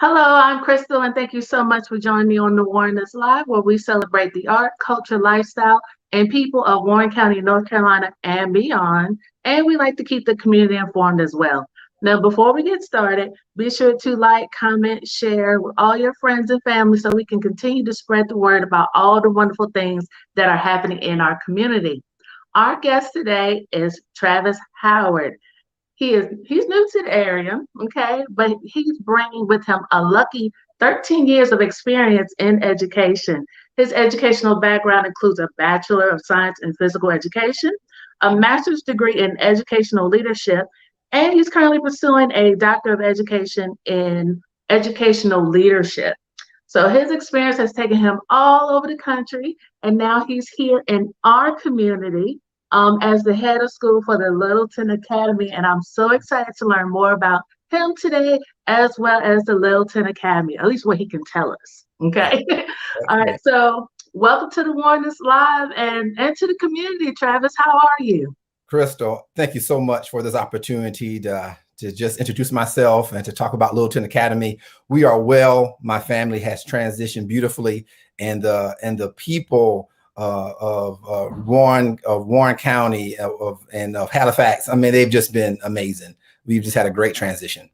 Hello, I'm Crystal, and thank you so much for joining me on the Warrenist Live, where we celebrate the art, culture, lifestyle, and people of Warren County, North Carolina, and beyond. And we like to keep the community informed as well. Now, before we get started, be sure to like, comment, share with all your friends and family so we can continue to spread the word about all the wonderful things that are happening in our community. Our guest today is Travis Howard. He's new to the area, okay, but he's bringing with him a lucky 13 years of experience in education. His educational background includes a Bachelor of Science in Physical Education, a master's degree in educational leadership, and he's currently pursuing a Doctor of Education in educational leadership. So his experience has taken him all over the country, and now he's here in our community as the head of school for the Littleton Academy. And I'm so excited to learn more about him today, as well as the Littleton Academy, at least what he can tell us. Okay. All right. So welcome to the Warrenist Live and to the community. Travis, how are you? Crystal, thank you so much for this opportunity to just introduce myself and to talk about Littleton Academy. We are well. My family has transitioned beautifully, and the people of Warren County and of Halifax, I mean, they've just been amazing. We've just had a great transition.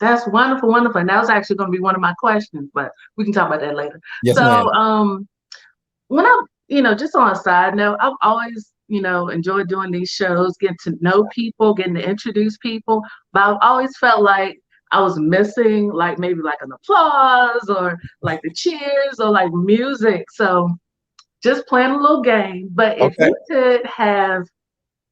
That's wonderful, wonderful. And that was actually going to be one of my questions, but we can talk about that later. Yes, so, ma'am. When just on a side note, I've always, enjoyed doing these shows, getting to know people, getting to introduce people, but I've always felt like I was missing, like maybe like an applause or like the cheers or like music. So just playing a little game. But if you could have,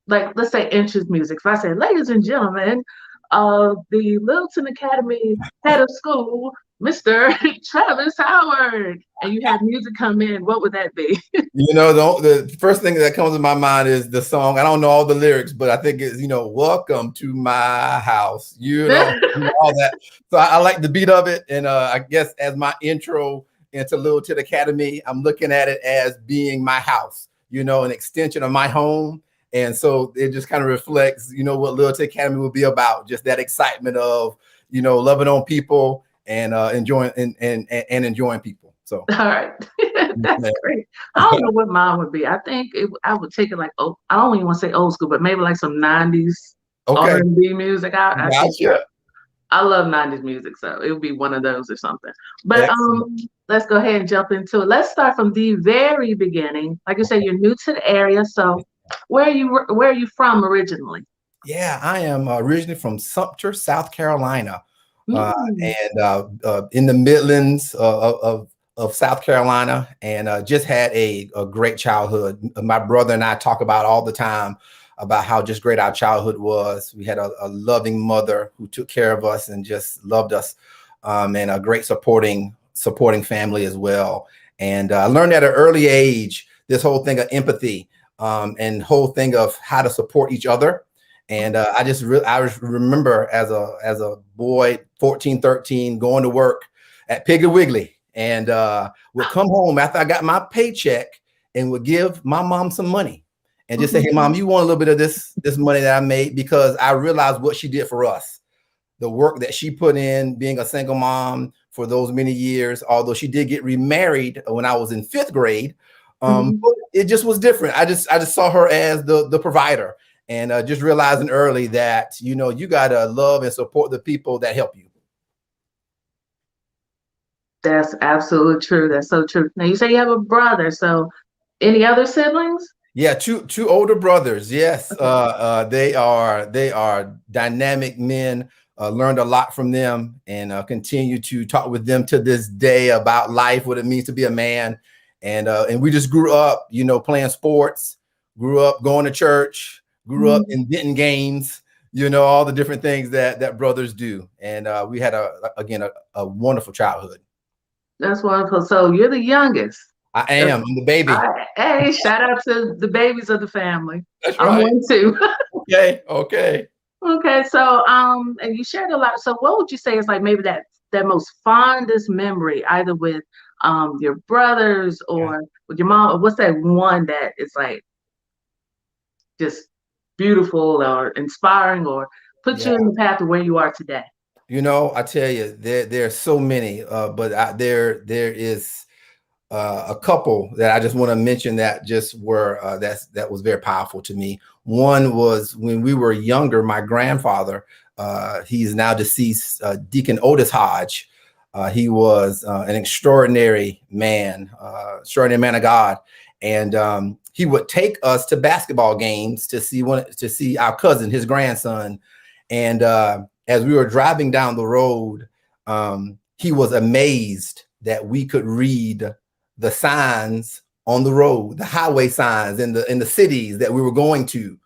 like, let's say interest music, if I say, ladies and gentlemen, the Littleton Academy head of school, Mr. Travis Howard, and you have music come in, what would that be? The first thing that comes to my mind is the song. I don't know all the lyrics, but I think it's, welcome to my house, all that. So I like the beat of it. And I guess as my intro into Littleton Academy, I'm looking at it as being my house, an extension of my home. And so it just kind of reflects, what Littleton Academy will be about, just that excitement of, loving on people and enjoying and enjoying people. So all right. That's great. I don't know what mine would be. I think I would take it like, I don't even want to say old school, but maybe like some 90s R&B music. I love 90s music, so it would be one of those or something. But let's go ahead and jump into it. Let's start from the very beginning. Like you said, you're new to the area, so where are you from originally? Yeah, I am originally from Sumter, South Carolina, and in the Midlands of South Carolina, and just had a great childhood. My brother and I talk about all the time about how just great our childhood was. We had a loving mother who took care of us and just loved us, and a great supporting family as well. And I learned at an early age this whole thing of empathy, and whole thing of how to support each other. And I remember as a boy, 14, 13, going to work at Piggly Wiggly, and would come home after I got my paycheck and would give my mom some money and just say, hey, Mom, you want a little bit of this money that I made? Because I realized what she did for us, the work that she put in being a single mom for those many years, although she did get remarried when I was in 5th grade. It just was different. I just saw her as the provider, and just realizing early that, you got to love and support the people that help you. That's absolutely true. That's so true. Now you say you have a brother, so any other siblings? Yeah, two older brothers. Yes. They are dynamic men. Learned a lot from them, and continue to talk with them to this day about life, what it means to be a man. And we just grew up, playing sports, grew up going to church, grew up inventing games, all the different things that brothers do. And we had a wonderful childhood. That's wonderful. So you're the youngest. I am. I'm the baby. Hey, shout out to the babies of the family. That's right. I'm one too. Okay. Okay. So and you shared a lot. So what would you say is like maybe that most fondest memory, either with your brothers or with your mom? Or what's that one that is like just beautiful or inspiring or put you in the path of where you are today? You know, I tell you, there are so many, but there is a couple that I just want to mention that just were that was very powerful to me. One was when we were younger. My grandfather, he's now deceased, Deacon Otis Hodge. He was an extraordinary man of God, and he would take us to basketball games to see our cousin, his grandson, and as we were driving down the road, he was amazed that we could read the signs on the road, the highway signs in the cities that we were going to,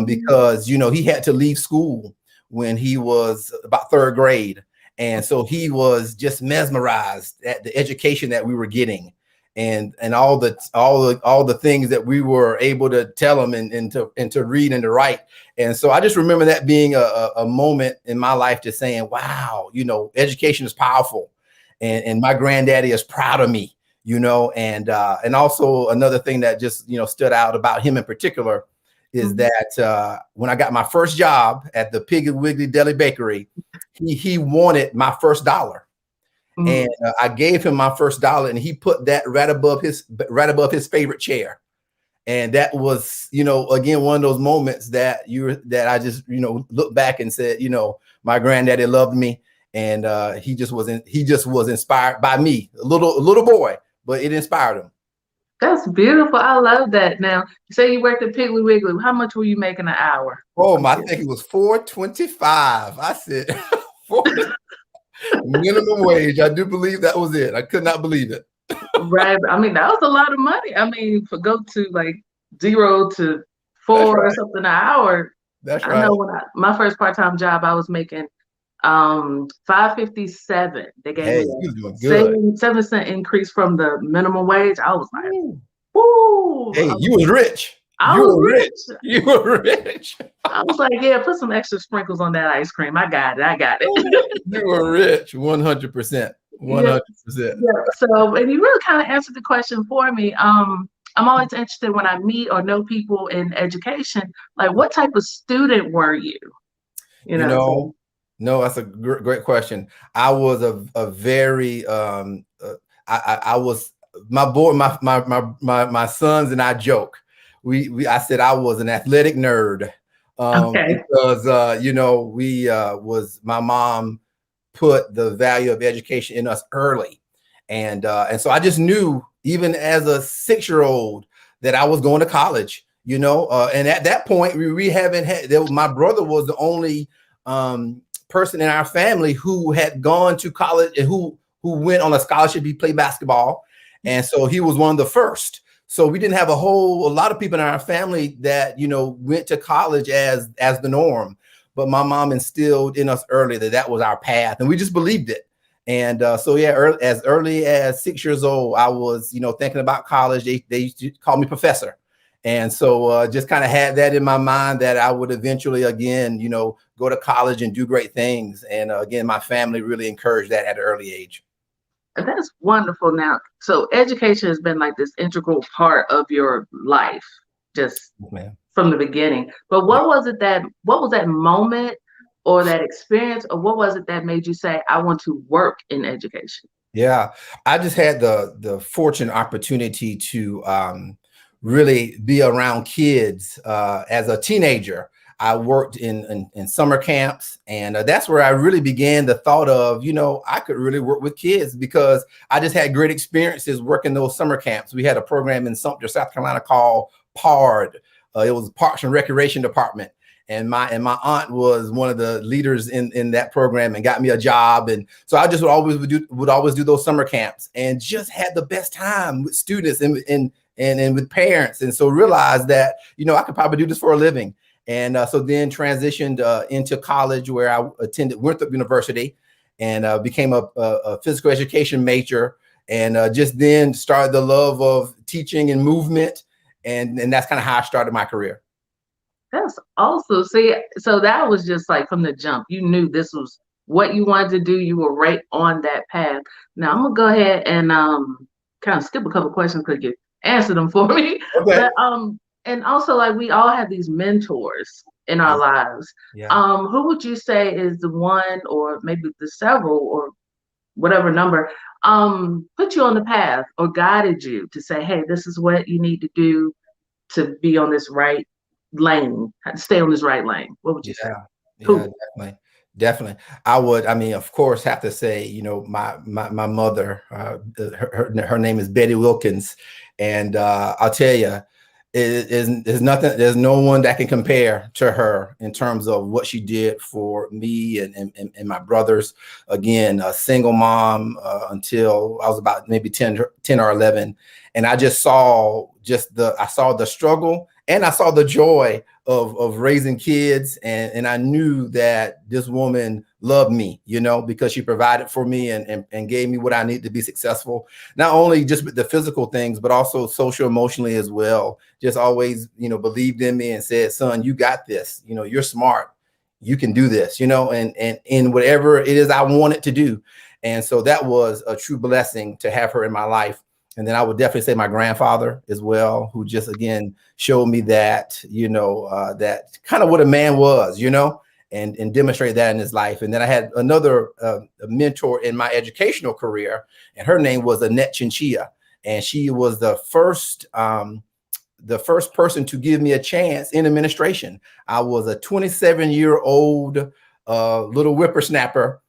because he had to leave school when he was about third grade, and so he was just mesmerized at the education that we were getting, and all the things that we were able to tell him and to read and to write. And so I just remember that being a moment in my life, just saying, wow, education is powerful, and my granddaddy is proud of me. And also another thing that just, stood out about him in particular is that when I got my first job at the Piggly Wiggly Deli Bakery, he wanted my first dollar. And I gave him my first dollar, and he put that right above his favorite chair. And that was, again, one of those moments that I just, look back and said, my granddaddy loved me, and he just was inspired by me, a little boy, but it inspired him. That's beautiful. I love that. Now, you say you worked at Piggly Wiggly. How much were you making an hour? Oh, I think it was $4.25. I said minimum wage. I do believe that was it. I could not believe it. Right. I mean, that was a lot of money. I mean, for go to like 0 to 4 or something an hour. That's right. I know when my first part-time job, I was making $5.57. They gave me a 7-cent increase from the minimum wage. I was like, woo. Hey, you was rich. You were rich. You were rich. I was like, yeah, put some extra sprinkles on that ice cream. I got it. You were rich, 100%. 100%. Yeah. So, and you really kind of answered the question for me. I'm always interested when I meet or know people in education, like what type of student were you? No, that's a great question. I was a very I was my sons and I joke. I said I was an athletic nerd. Because my mom put the value of education in us early, and so I just knew, even as a 6-year-old, that I was going to college. And at that point, we haven't had. My brother was the only person in our family who had gone to college and who went on a scholarship. He played basketball, and so he was one of the first. So we didn't have a lot of people in our family that, went to college as the norm. But my mom instilled in us early that was our path, and we just believed it. And so, yeah, as early as 6 years old, I was, thinking about college. They used to call me professor. And so just kind of had that in my mind that I would eventually, again, go to college and do great things. And again, my family really encouraged that at an early age. That's wonderful. Now, so education has been like this integral part of your life, just from the beginning. But what was that moment or that experience, or what was it that made you say, I want to work in education? Yeah, I just had the fortunate opportunity to really be around kids as a teenager. I worked in summer camps, and that's where I really began the thought of, I could really work with kids, because I just had great experiences working those summer camps. We had a program in Sumter, South Carolina called PARD. It was Parks and Recreation Department. And my aunt was one of the leaders in that program and got me a job. And so I just would always do those summer camps, and just had the best time with students and with parents. And so realized that, I could probably do this for a living. And so then transitioned into college, where I attended Winthrop University, and became a physical education major, and just then started the love of teaching and movement. And that's kind of how I started my career. That's awesome. See, so that was just like from the jump, you knew this was what you wanted to do. You were right on that path. Now I'm gonna go ahead and kind of skip a couple questions because you answered them for me. Okay. But and also, like, we all have these mentors in our lives. Yeah. Who would you say is the one, or maybe the several, or whatever number, put you on the path or guided you to say, hey, this is what you need to do to be on this right lane, stay on this right lane? What would you say? Yeah. Yeah, Who? definitely. I mean, of course, have to say, my mother, her name is Betty Wilkins. And I'll tell you, there's nothing, there's no one that can compare to her in terms of what she did for me and my brothers. Again, a single mom until I was about maybe 10 or 11. And I just saw I saw the struggle, and I saw the joy of raising kids. And I knew that this woman loved me, because she provided for me and gave me what I need to be successful, not only just with the physical things, but also social, emotionally as well. Just always, believed in me and said, son, you got this, you're smart, you can do this, and in whatever it is I wanted to do. And so that was a true blessing to have her in my life. And then I would definitely say my grandfather as well, who just, again, showed me that, that kind of what a man was, and demonstrate that in his life. And then I had another mentor in my educational career, and her name was Annette Chinchilla. And she was the first person to give me a chance in administration. I was a 27-year-old little whippersnapper,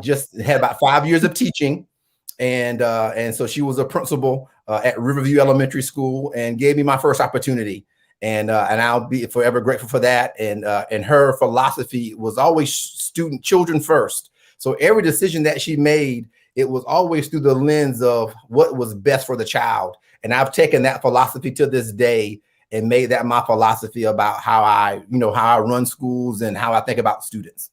just had about 5 years of teaching. And so she was a principal at Riverview Elementary School and gave me my first opportunity. And I'll be forever grateful for that. And her philosophy was always children first. So every decision that she made, it was always through the lens of what was best for the child. And I've taken that philosophy to this day and made that my philosophy about how I run schools and how I think about students.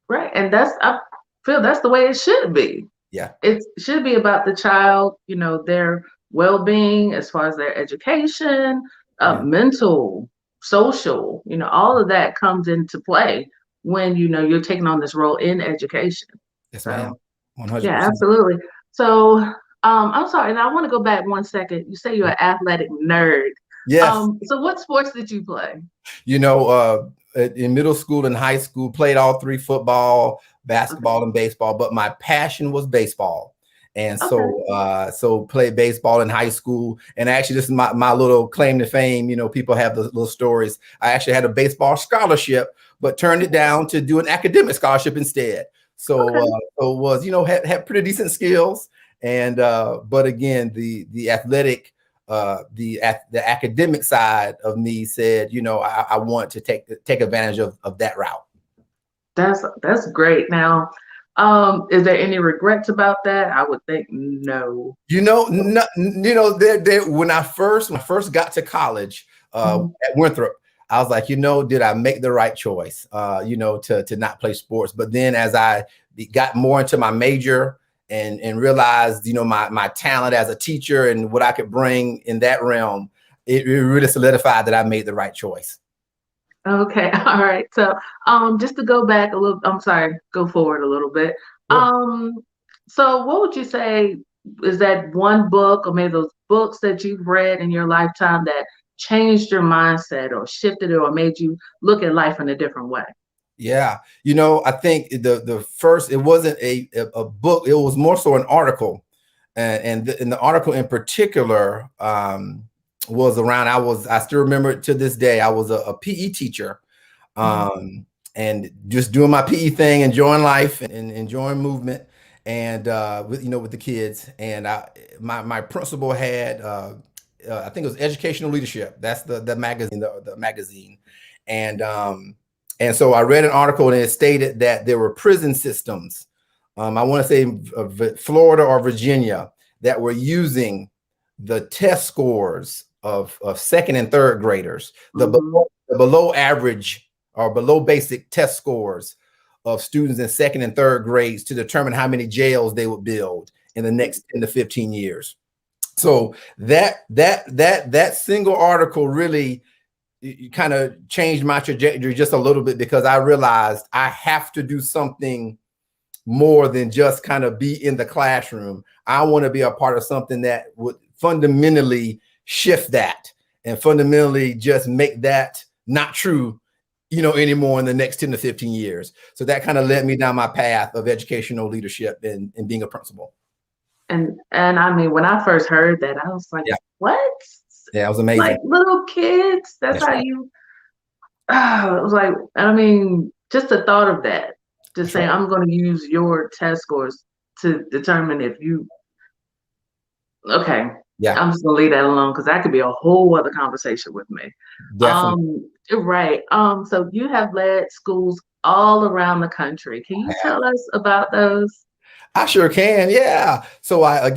Right. And I feel that's the way it should be. Yeah. It should be about the child, their well-being as far as their education, mental, social, all of that comes into play when, you're taking on this role in education. Yes, so, ma'am. 100%. Yeah, absolutely. So I'm sorry, and I want to go back 1 second. You say you're an athletic nerd. Yes. So what sports did you play? In middle school and high school, played all three: football, basketball, and baseball. But my passion was baseball. And so played baseball in high school. And actually, this is my little claim to fame. People have the little stories. I actually had a baseball scholarship, but turned it down to do an academic scholarship instead. So had pretty decent skills. And but again, the athletic, the academic side of me said, I want to take advantage of that route. That's great. Now, is there any regrets about that? I would think no. When I first got to college at Winthrop, I was like, did I make the right choice? To not play sports. But then as I got more into my major and realized, my talent as a teacher and what I could bring in that realm, it really solidified that I made the right choice. Okay. All right. So, just to go back a little, go forward a little bit. Sure. So what would you say is that one book or maybe those books that you've read in your lifetime that changed your mindset or shifted it or made you look at life in a different way? Yeah. I think the first, it wasn't a book, it was more so an article. And the article in particular, was around, I still remember it to this day. I was a PE teacher, and just doing my PE thing, enjoying life and enjoying movement, and with the kids. And my principal had I think it was Educational Leadership. That's the magazine, the magazine. And so I read an article, and it stated that there were prison systems, I want to say Florida or Virginia, that were using the test scores of second and third graders, the below average or below basic test scores of students in second and third grades to determine how many jails they would build in the next 10 to 15 years. So that single article really kind of changed my trajectory just a little bit, because I realized I have to do something more than just kind of be in the classroom. I want to be a part of something that would fundamentally shift that and fundamentally just make that not true, anymore in the next 10 to 15 years. So that kind of led me down my path of educational leadership and being a principal. And I mean, when I first heard that, I was like, Yeah. what? Yeah, it was amazing. Like little kids, that's how right. you, it was like, I mean, just the thought of that, just saying, right. I'm going to use your test scores to determine if you, okay, Yeah, I'm just going to leave that alone because that could be a whole other conversation with me. definitely. Right. So you have led schools all around the country. Can you tell us about those? I sure can. Yeah. So I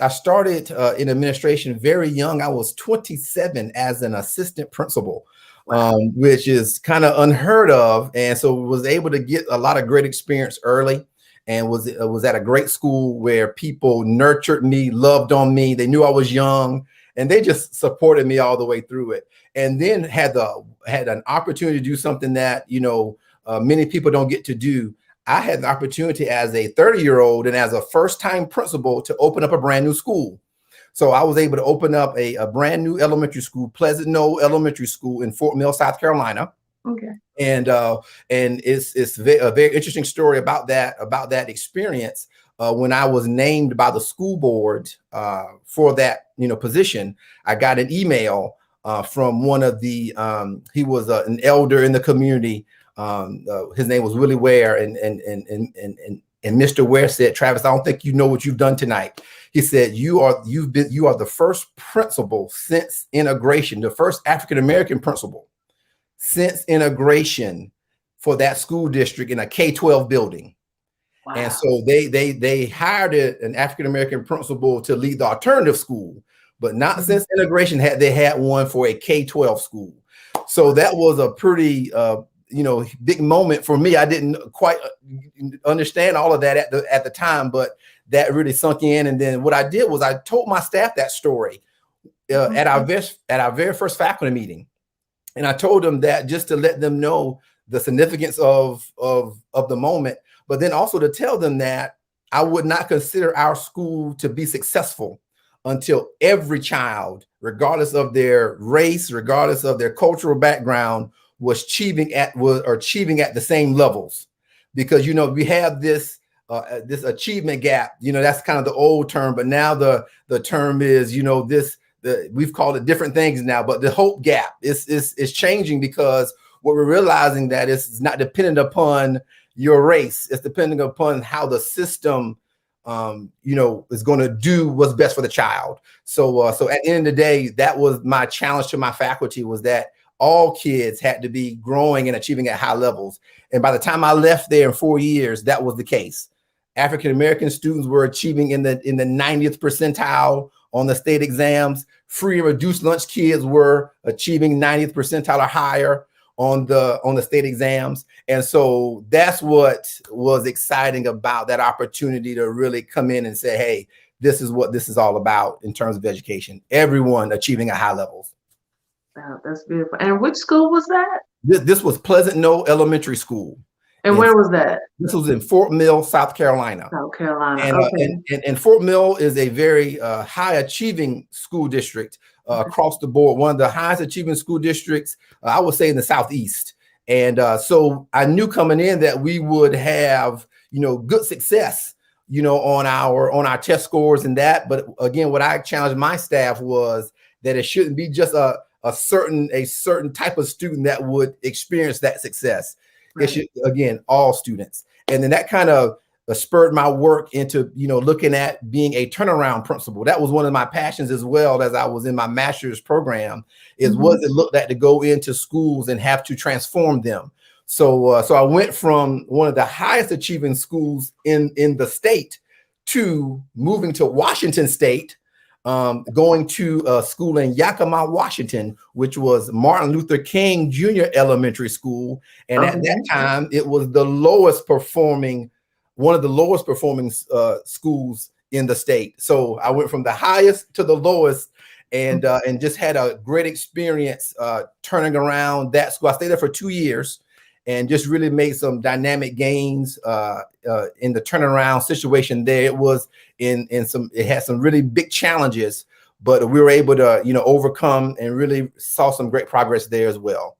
started in administration very young. I was 27 as an assistant principal, Wow. which is kind of unheard of. And so was able to get a lot of great experience early, and was at a great school where people nurtured me, loved on me. They knew I was young, and they just supported me all the way through it. And then had an opportunity to do something that many people don't get to do. I had the opportunity as a 30-year-old and as a first-time principal to open up a brand new school. So I was able to open up a brand new elementary school, Pleasant Knoll Elementary School in Fort Mill, South Carolina. Okay. And it's a very interesting story about that experience. When I was named by the school board for that position, I got an email from one of the he was an elder in the community. His name was Willie Ware, and Mr. Ware said, "Travis, I don't think you know what you've done tonight." He said, you are the first principal since integration, the first African-American principal since integration for that school district in a K-12 building. Wow. And so they hired an African-American principal to lead the alternative school, but not since integration had they had one for a K-12 school. So that was a pretty big moment for me. I didn't quite understand all of that at the time, but that really sunk in. And then what I did was I told my staff that story at our very first faculty meeting. And I told them that just to let them know the significance of the moment, but then also to tell them that I would not consider our school to be successful until every child, regardless of their race, regardless of their cultural background, was achieving at the same levels. Because we have this achievement gap. That's kind of the old term, but now the term is we've called it different things now. But the hope gap is changing, because what we're realizing that it's not dependent upon your race. It's depending upon how the system is going to do what's best for the child. So at the end of the day, that was my challenge to my faculty, was that all kids had to be growing and achieving at high levels. And by the time I left there in 4 years, that was the case. African-American students were achieving in the 90th percentile on the state exams. Free and reduced lunch kids were achieving 90th percentile or higher on the state exams. And so that's what was exciting about that opportunity to really come in and say, hey, this is what this is all about in terms of education. Everyone achieving at high levels. Wow, that's beautiful. And which school was that? This was Pleasant Knoll Elementary School. And where was that? This was in Fort Mill, South Carolina. South Carolina. And, okay. and Fort Mill is a very high achieving school district across the board. One of the highest achieving school districts, I would say, in the Southeast. And so I knew coming in that we would have, good success, on our test scores and that. But again, what I challenged my staff was that it shouldn't be just a certain type of student that would experience that success. Right. It should, again, all students. And then that kind of spurred my work into, looking at being a turnaround principal. That was one of my passions as well, as I was in my master's program, is what it looked like to go into schools and have to transform them. So I went from one of the highest achieving schools in the state to moving to Washington State, going to a school in Yakima, Washington, which was Martin Luther King Jr. Elementary School. And at that time, it was one of the lowest performing schools in the state. So I went from the highest to the lowest, and just had a great experience turning around that school. I stayed there for 2 years and just really made some dynamic gains in the turnaround situation there. It was it had some really big challenges, but we were able to, overcome, and really saw some great progress there as well.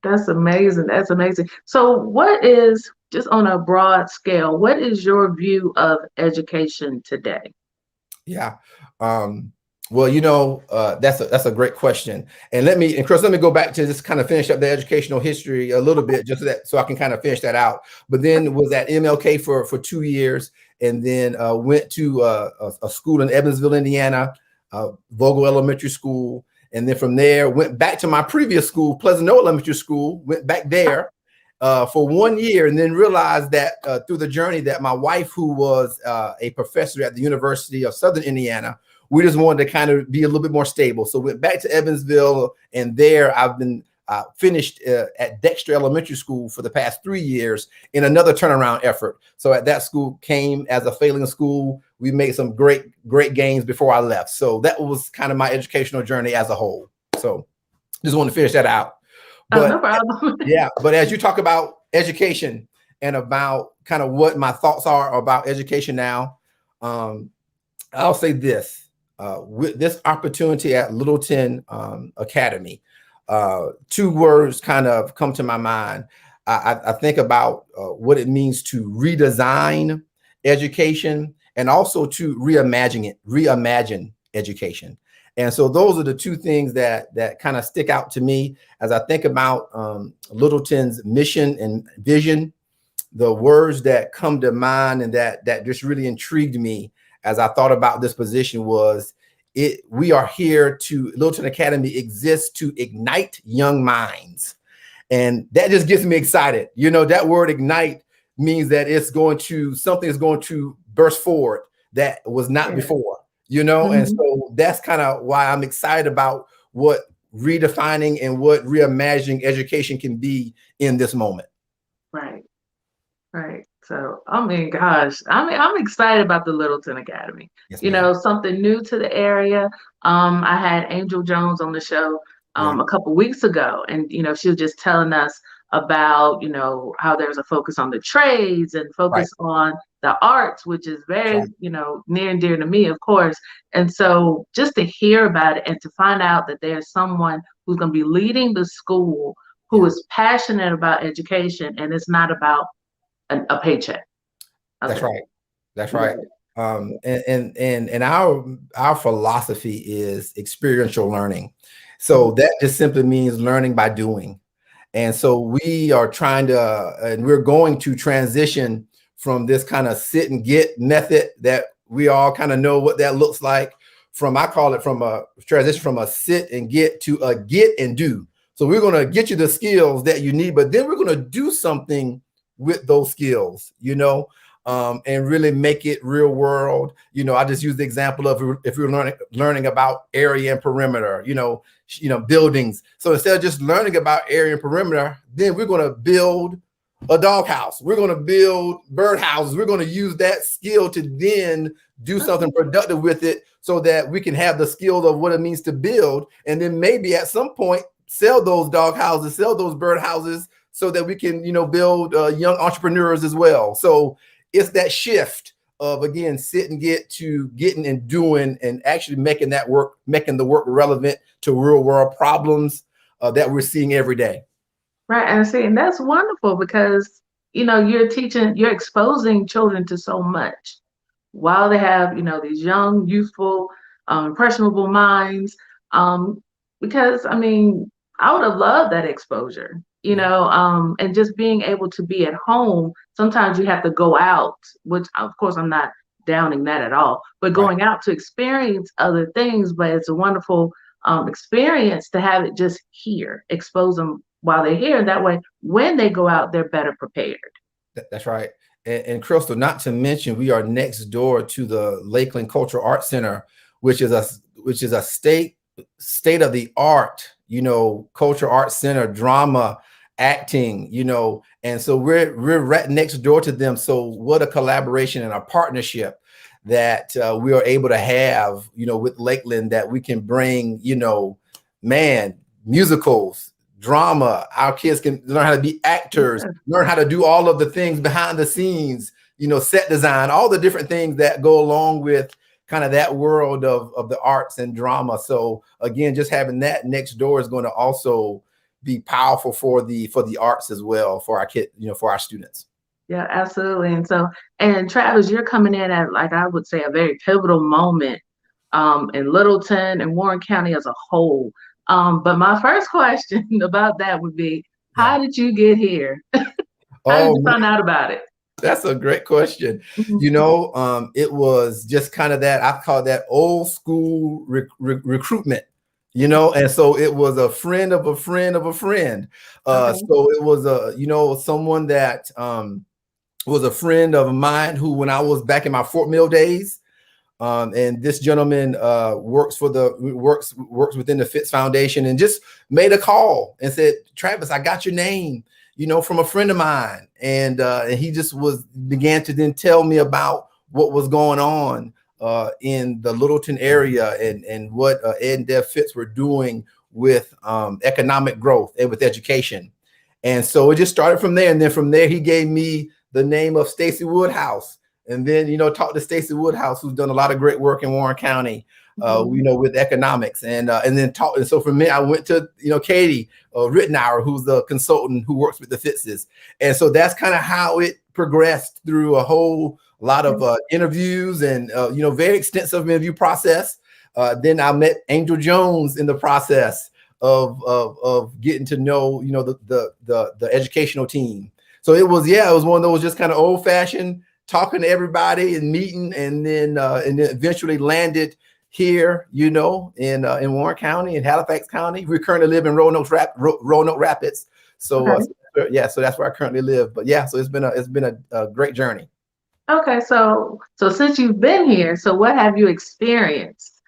That's amazing. That's amazing. So what is, just on a broad scale, what is your view of education today? Yeah. Well, that's a great question. And Chris, let me go back to just kind of finish up the educational history a little bit, just so I can kind of finish that out. But then was at MLK for 2 years, and then went to a school in Evansville, Indiana, Vogel Elementary School. And then from there, went back to my previous school, Pleasant Knoll Elementary School, went back there for 1 year, and then realized that through the journey that my wife, who was a professor at the University of Southern Indiana, we just wanted to kind of be a little bit more stable. So went back to Evansville, and there I've been finished at Dexter Elementary School for the past 3 years in another turnaround effort. So at that school, came as a failing school. We made some great gains before I left. So that was kind of my educational journey as a whole. So just want to finish that out. But no problem. yeah, but as you talk about education and about kind of what my thoughts are about education now, I'll say this. With this opportunity at Littleton Academy, two words kind of come to my mind. I think about what it means to redesign education and also to reimagine education. And so those are the two things that kind of stick out to me as I think about Littleton's mission and vision. The words that come to mind and that just really intrigued me as I thought about this position was, we are here to, Littleton Academy exists to ignite young minds. And that just gets me excited. That word ignite means that something is going to burst forward that was not before, and so that's kind of why I'm excited about what redefining and what reimagining education can be in this moment. Right. So, gosh, I'm excited about the Littleton Academy. Yes, Something new to the area. I had Angel Jones on the show a couple weeks ago, and she was just telling us about how there's a focus on the trades and focus on the arts, which is very near and dear to me, of course. And so just to hear about it and to find out that there's someone who's going to be leading the school who is passionate about education, and it's not about a paycheck. That's right. And our philosophy is experiential learning. So that just simply means learning by doing. And so we are we're going to transition from this kind of sit and get method that we all kind of know what that looks like, I call it from a transition from a sit and get to a get and do. So we're going to get you the skills that you need, but then we're going to do something with those skills, and really make it real world. I just use the example of if we're learning about area and perimeter, buildings. So instead of just learning about area and perimeter, then we're going to build a doghouse. We're going to build birdhouses. We're going to use that skill to then do something productive with it so that we can have the skill of what it means to build. And then maybe at some point, sell those doghouses, sell those birdhouses so that we can, build young entrepreneurs as well. So it's that shift of, again, sit and get to getting and doing and actually making the work relevant to real world problems that we're seeing every day. Right. And that's wonderful because, you're exposing children to so much while they have, these young, youthful, impressionable minds. Because, I would have loved that exposure, and just being able to be at home. Sometimes you have to go out, which of course I'm not downing that at all, but going out to experience other things. But it's a wonderful experience to have it just here, expose them while they're here. That way, when they go out, they're better prepared. That's right. And Crystal, not to mention, we are next door to the Lakeland Cultural Arts Center, which is a state of the art, cultural arts center, drama, acting, and so we're right next door to them. So what a collaboration and a partnership that we are able to have, with Lakeland, that we can bring, musicals, drama. Our kids can learn how to be actors, learn how to do all of the things behind the scenes, set design, all the different things that go along with kind of that world of the arts and drama. So again, just having that next door is going to also be powerful for the arts as well, for our for our students. Yeah, absolutely. And Travis, you're coming in at, like, I would say, a very pivotal moment in Littleton and Warren County as a whole. But my first question about that would be, Yeah. how did you get here? How did Oh, you find out about it? that's a great question. It was just kind of that, I call that old school recruitment, and so it was a friend of a friend of a friend. Okay. So it was someone that was a friend of mine who, when I was back in my Fort Mill days, and this gentleman works within the Fitz Foundation, and just made a call and said, Travis, I got your name, from a friend of mine. And he just began to then tell me about what was going on in the Littleton area, and what Ed and Deb Fitz were doing with economic growth and with education. And so it just started from there. And then from there, he gave me the name of Stacy Woodhouse. And then, talked to Stacy Woodhouse, who's done a lot of great work in Warren County, with economics, and then talked. And so from me, I went to, Katie Rittenauer, who's the consultant who works with the Fitzes. And so that's kind of how it progressed through a whole lot of interviews, and, very extensive interview process. Then I met Angel Jones in the process of getting to know, the educational team. So it was one of those just kind of old fashioned talking to everybody and meeting, and then eventually landed here, in Warren County and Halifax County. We currently live in Roanoke Rapids. So so that's where I currently live. But so it's been a great journey. Okay, so since you've been here, so what have you experienced?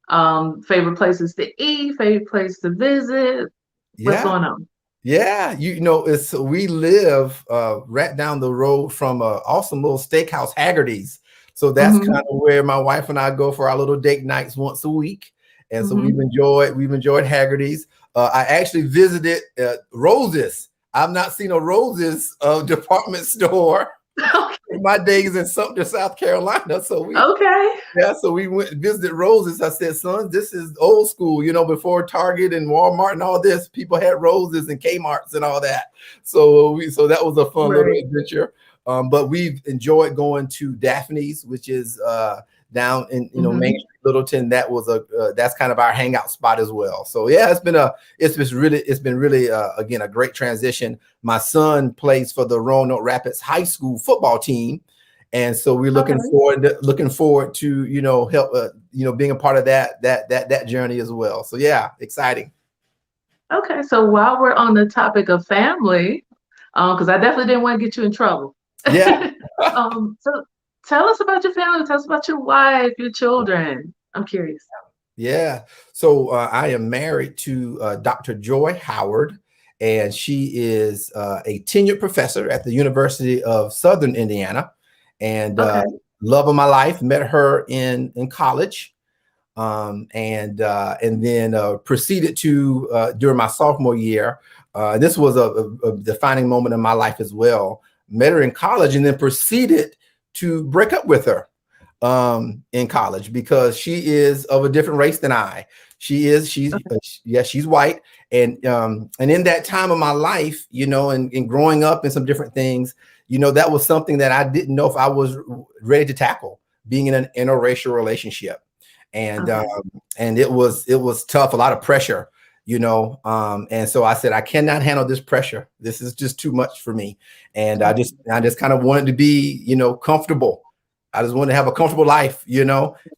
Favorite places to eat, favorite place to visit? What's going on? Yeah, we live right down the road from an awesome little steakhouse, Haggerty's. So that's kind of where my wife and I go for our little date nights once a week. And so we've enjoyed Haggerty's. I actually visited Rose's. I've not seen a Rose's department store in my days in Sumter, South Carolina. So we went and visited Rose's. I said, son, this is old school, before Target and Walmart and all this, people had Rose's and Kmart's and all that. So that was a fun little adventure. But we've enjoyed going to Daphne's, which is down in Main Street, Littleton. That's kind of our hangout spot as well. So it's been really again a great transition. My son plays for the Roanoke Rapids High School football team, and so we're looking forward to help being a part of that journey as well. So exciting. Okay, so while we're on the topic of family, because I definitely didn't want to get you in trouble. So tell us about your family. Tell us about your wife, your children. I'm curious. Yeah. So I am married to Dr. Joy Howard, and she is a tenured professor at the University of Southern Indiana, and love of my life. Met her in college, and then proceeded to during my sophomore year. This was a defining moment in my life as well. Met her in college, and then proceeded to break up with her in college, because she is of a different race than I. She's white. And in that time of my life, and growing up and some different things, that was something that I didn't know if I was ready to tackle, being in an interracial relationship. And it was tough, a lot of pressure, and so I said, I cannot handle this pressure. This is just too much for me. And I just kind of wanted to be, comfortable. I just wanted to have a comfortable life,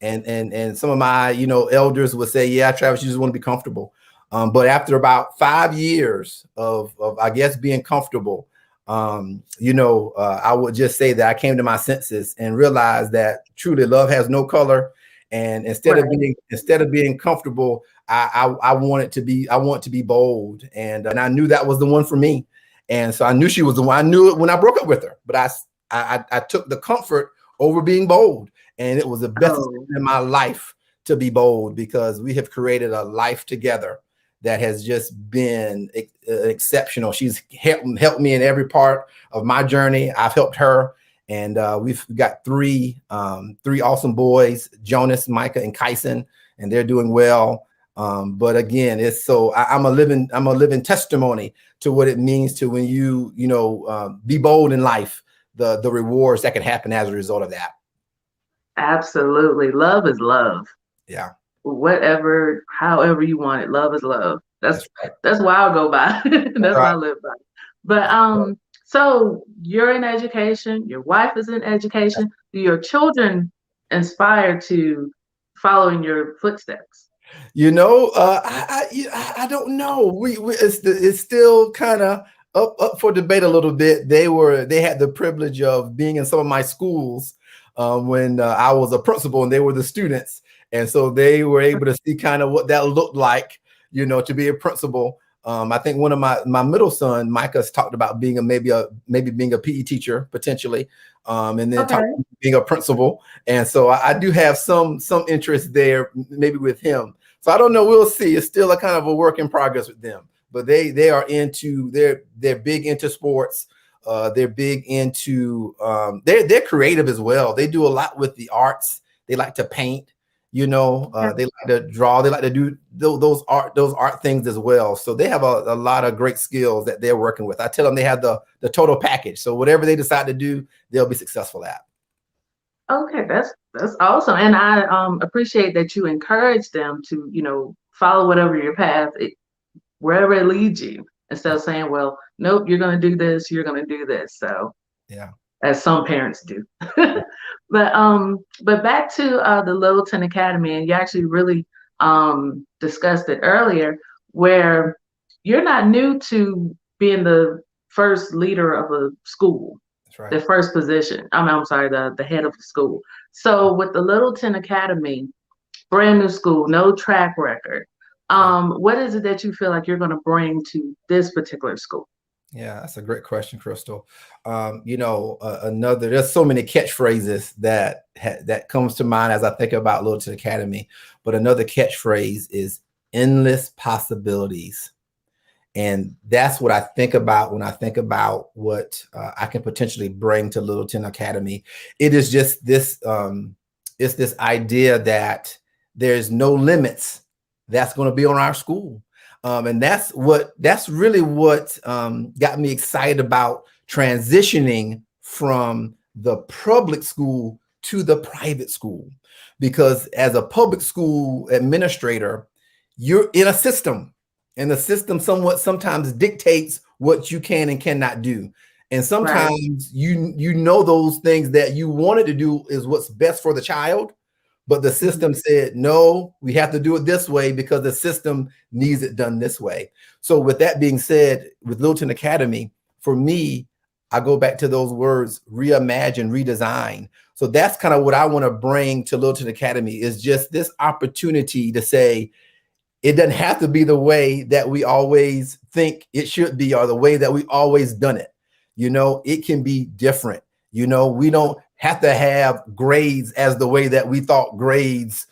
and some of my, elders would say, yeah, Travis, you just want to be comfortable. But after about 5 years of I guess, being comfortable, I would just say that I came to my senses and realized that truly love has no color. And instead of being comfortable, I want to be bold. And I knew that was the one for me. And so I knew she was the one. I knew it when I broke up with her, but I took the comfort over being bold. And it was the best in my life to be bold, because we have created a life together that has just been exceptional. She's helped me in every part of my journey. I've helped her. And we've got three awesome boys, Jonas, Micah, and Kyeson, and they're doing well. But again, I'm a living testimony to what it means to when be bold in life, the rewards that can happen as a result of that. Absolutely. Love is love. Yeah. Whatever, however you want it, love is love. That's right. That's why I'll go by. That's why I live by. But so you're in education, your wife is in education. Do your children inspire to follow in your footsteps? I don't know. It's still kind of up for debate a little bit. They had the privilege of being in some of my schools when I was a principal and they were the students. And so they were able to see kind of what that looked like, to be a principal. I think one of my middle son, Micah, talked about being maybe being a PE teacher potentially, and then talked about being a principal. And so I do have some interest there, maybe with him. So I don't know. We'll see. It's still a kind of a work in progress with them. But they're big into sports. They're big into they're creative as well. They do a lot with the arts. They like to paint. They like to draw. They like to do those art things as well. So they have a lot of great skills that they're working with. I tell them they have the total package. So whatever they decide to do, they'll be successful at. Okay, that's awesome, and I appreciate that you encourage them to follow whatever your path, wherever it leads you, instead of saying, "Well, nope, you're going to do this, you're going to do this." So yeah, as some parents do. But back to the Littleton Academy, and you actually really discussed it earlier, where you're not new to being the first leader of a school. Right. The first position. I'm sorry, the head of the school. So with the Littleton Academy, brand new school, no track record. What is it that you feel like you're going to bring to this particular school? Yeah, that's a great question, Crystal. There's so many catchphrases that comes to mind as I think about Littleton Academy, but another catchphrase is endless possibilities. And that's what I think about when I think about what I can potentially bring to Littleton Academy. It is just this, it's this idea that there's no limits that's going to be on our school. And that's really what got me excited about transitioning from the public school to the private school. Because as a public school administrator, you're in a system. And the system sometimes dictates what you can and cannot do. And sometimes you know those things that you wanted to do is what's best for the child, but the system said, no, we have to do it this way because the system needs it done this way. So with that being said, with Littleton Academy, for me, I go back to those words, reimagine, redesign. So that's kind of what I want to bring to Littleton Academy, is just this opportunity to say, it doesn't have to be the way that we always think it should be or the way that we always done it. It can be different. We don't have to have grades as the way that we thought grades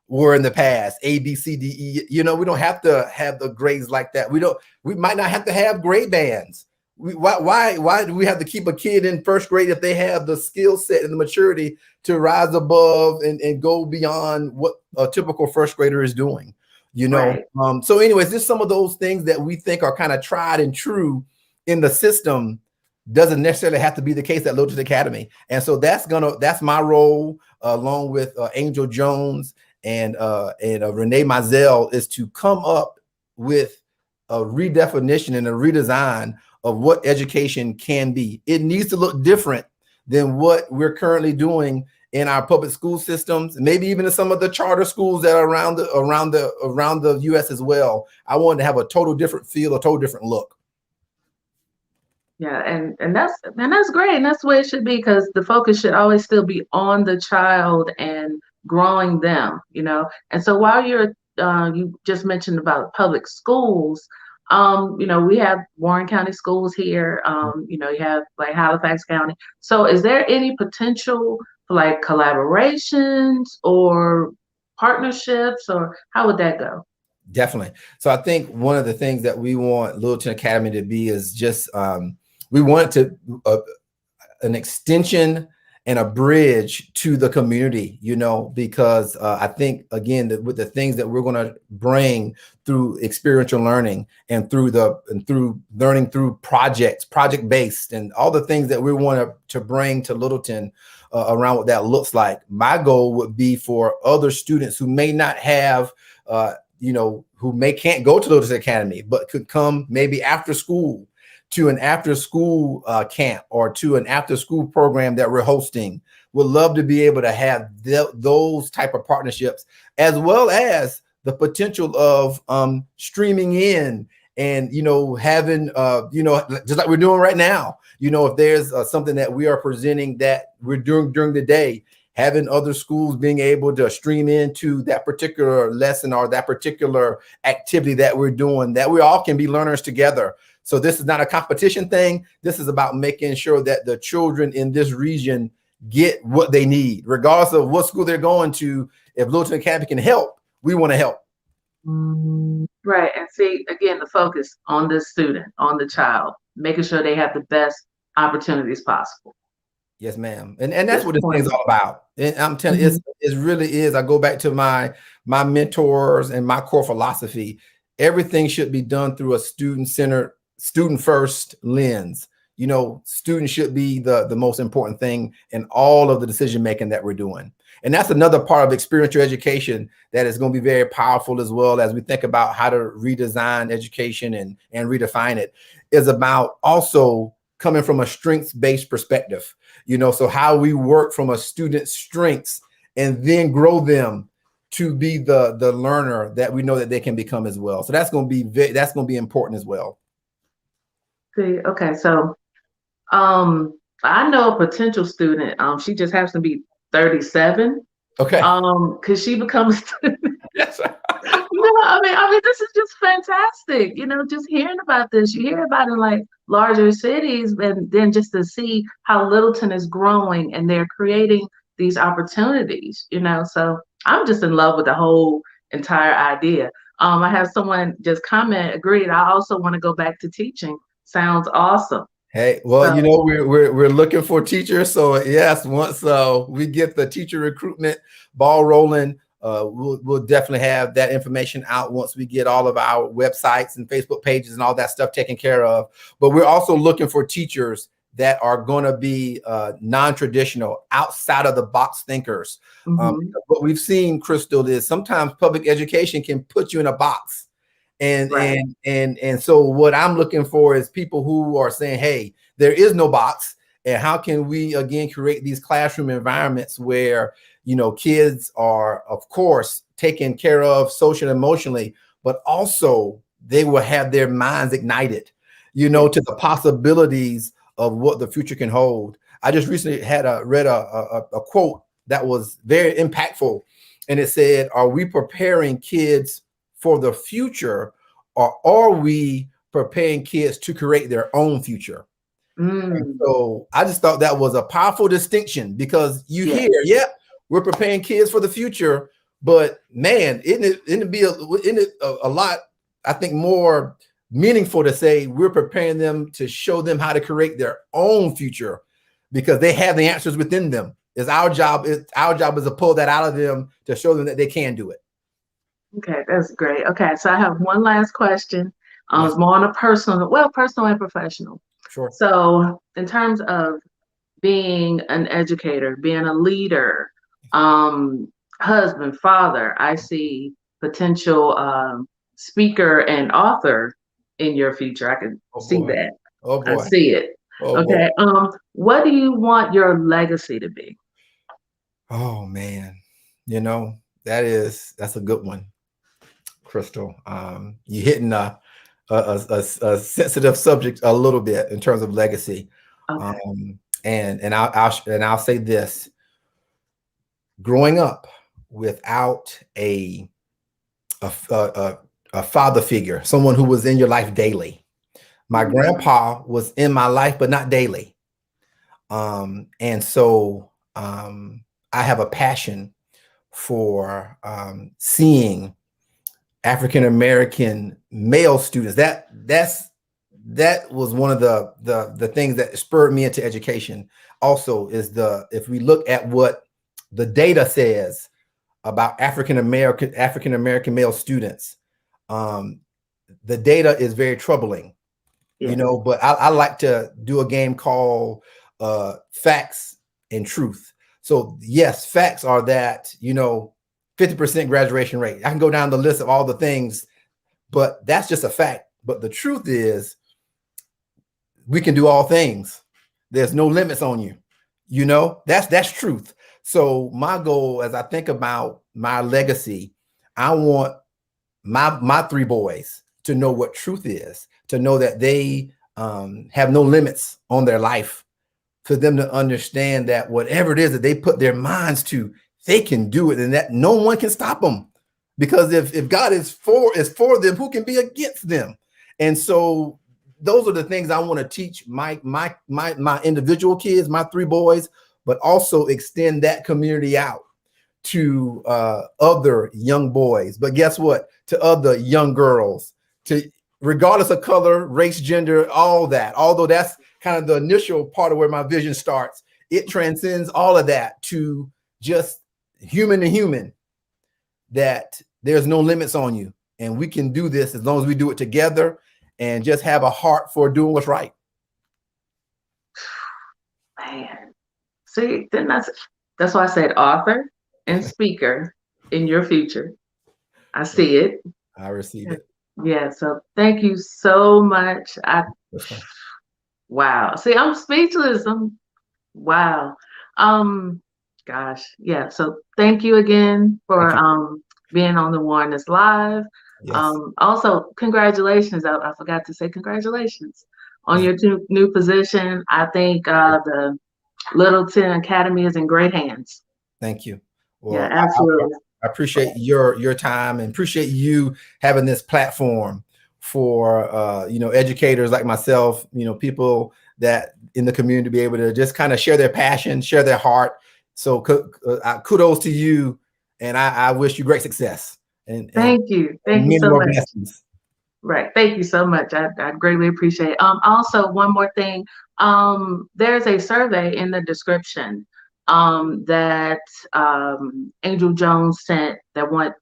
were in the past, A, B, C, D, E. We don't have to have the grades like that. We might not have to have grade bands. Why do we have to keep a kid in first grade if they have the skill set and the maturity to rise above and go beyond what a typical first grader is doing? Right. So anyways, there's some of those things that we think are kind of tried and true in the system doesn't necessarily have to be the case at Littleton Academy. And so that's my role, along with Angel Jones and Renee Mizell, is to come up with a redefinition and a redesign of what education can be. It needs to look different than what we're currently doing in our public school systems, maybe even in some of the charter schools that are around the U.S. as well. I wanted to have a total different feel, a total different look. Yeah, and that's great, and that's the way it should be, because the focus should always still be on the child and growing them. And so while you just mentioned about public schools, we have Warren County schools here. You have like Halifax County. So is there any potential for like collaborations or partnerships, or how would that go? Definitely. So I think one of the things that we want Littleton Academy to be is just we want it to an extension and a bridge to the community, because I think, again, that with the things that we're going to bring through experiential learning and through learning through project based, and all the things that we want to bring to Littleton around what that looks like. My goal would be for other students who may not have, can't go to Littleton Academy, but could come maybe after school to an after school camp or to an after school program that we're hosting. Would love to be able to have those type of partnerships, as well as the potential of streaming in and, having, just like we're doing right now, if there's something that we are presenting that we're doing during the day, having other schools being able to stream into that particular lesson or that particular activity that we're doing, that we all can be learners together. So this is not a competition thing. This is about making sure that the children in this region get what they need, regardless of what school they're going to. If Littleton Academy can help, we want to help. Right. And see, again, the focus on the student, on the child, making sure they have the best opportunities possible. Yes, ma'am. And that's what this thing's all about. And I'm telling you, it really is. I go back to my mentors and my core philosophy. Everything should be done through a student-centered, student-first lens. Students should be the most important thing in all of the decision-making that we're doing. And that's another part of experiential education that is going to be very powerful, as well as we think about how to redesign education and redefine it, is about also coming from a strengths-based perspective. So how we work from a student's strengths and then grow them to be the learner that we know that they can become as well. So that's going to be important as well. See, okay, so I know a potential student. She just happens to be 37. Okay. Because she becomes. Yes. I mean, this is just fantastic. Just hearing about this, you hear about it in like larger cities, and then just to see how Littleton is growing and they're creating these opportunities. So I'm just in love with the whole entire idea. I have someone just comment, agreed. I also want to go back to teaching. Sounds awesome. Hey, well, we're looking for teachers. So yes, once we get the teacher recruitment ball rolling, we'll definitely have that information out once we get all of our websites and Facebook pages and all that stuff taken care of. But we're also looking for teachers that are going to be non-traditional, outside of the box thinkers. What we've seen, Crystal, is sometimes public education can put you in a box. And so what I'm looking for is people who are saying, hey, there is no box. And how can we, again, create these classroom environments where, kids are, of course, taken care of socially and emotionally, but also they will have their minds ignited, to the possibilities of what the future can hold. I just recently read a quote that was very impactful. And it said, are we preparing kids for the future, or are we preparing kids to create their own future? So I just thought that was a powerful distinction, because you hear, we're preparing kids for the future, but man, isn't it a lot, I think, more meaningful to say we're preparing them to show them how to create their own future, because they have the answers within them. Our job is to pull that out of them, to show them that they can do it. Okay, that's great. Okay, so I have one last question. It's more on a personal and professional. Sure. So in terms of being an educator, being a leader, husband, father, I see potential speaker and author in your future. I can see that. Oh boy. I see it. Okay. Boy. What do you want your legacy to be? Oh man, that's a good one, Crystal. You're hitting a sensitive subject a little bit in terms of legacy. Okay. And I'll say this: growing up without a father figure, someone who was in your life daily. My grandpa was in my life, but not daily. And so I have a passion for seeing African-American male students. that was one of the things that spurred me into education. Also, is if we look at what the data says about African American male students, the data is very troubling. Yeah. You know, but I like to do a game called facts and truth. So yes, facts are that, you know, 50% graduation rate. I can go down the list of all the things, but that's just a fact. But the truth is we can do all things. There's no limits on you. You know, that's truth. So my goal, as I think about my legacy, I want my three boys to know what truth is, to know that they have no limits on their life, for them to understand that whatever it is that they put their minds to, they can do it, and that no one can stop them. Because if God is for them, who can be against them? And so those are the things I want to teach my individual kids, my three boys, but also extend that community out to other young boys. But guess what? To other young girls, to regardless of color, race, gender, all that. Although that's kind of the initial part of where my vision starts, it transcends all of that to just human to human, that there's no limits on you. And we can do this as long as we do it together and just have a heart for doing what's right. Man, see, then that's why I said author and speaker in your future. I see it. I receive it. Yeah, so thank you so much. Wow. See, I'm speechless. Wow. Gosh, yeah. So thank you again for being on the Warrenist Live. Yes. Also, congratulations. I forgot to say congratulations on your new position. I think the Littleton Academy is in great hands. Thank you. Well, yeah, absolutely. I appreciate your time, and appreciate you having this platform for you know, educators like myself, you know, people that in the community, to be able to just kind of share their passion, share their heart. So kudos to you, and I wish you great success. And thank you so much. Blessings. Right. Thank you so much. I greatly appreciate it. Also, one more thing. There's a survey in the description that Angel Jones sent that want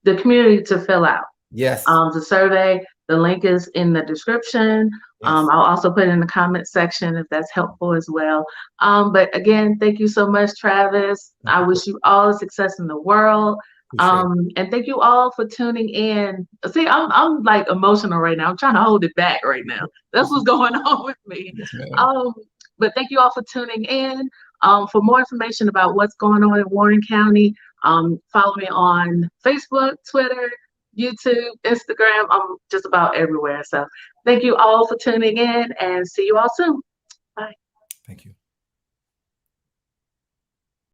the community to fill out. Yes. The survey, the link is in the description. Yes. I'll also put it in the comment section if that's helpful as well. But again, thank you so much, Travis. I wish you all the success in the world. And thank you all for tuning in. See, I'm like emotional right now. I'm trying to hold it back right now. That's what's going on with me. Yes, but thank you all for tuning in. For more information about what's going on in Warren County, follow me on Facebook, Twitter, YouTube, Instagram. I'm just about everywhere. So thank you all for tuning in, and see you all soon. Bye. Thank you.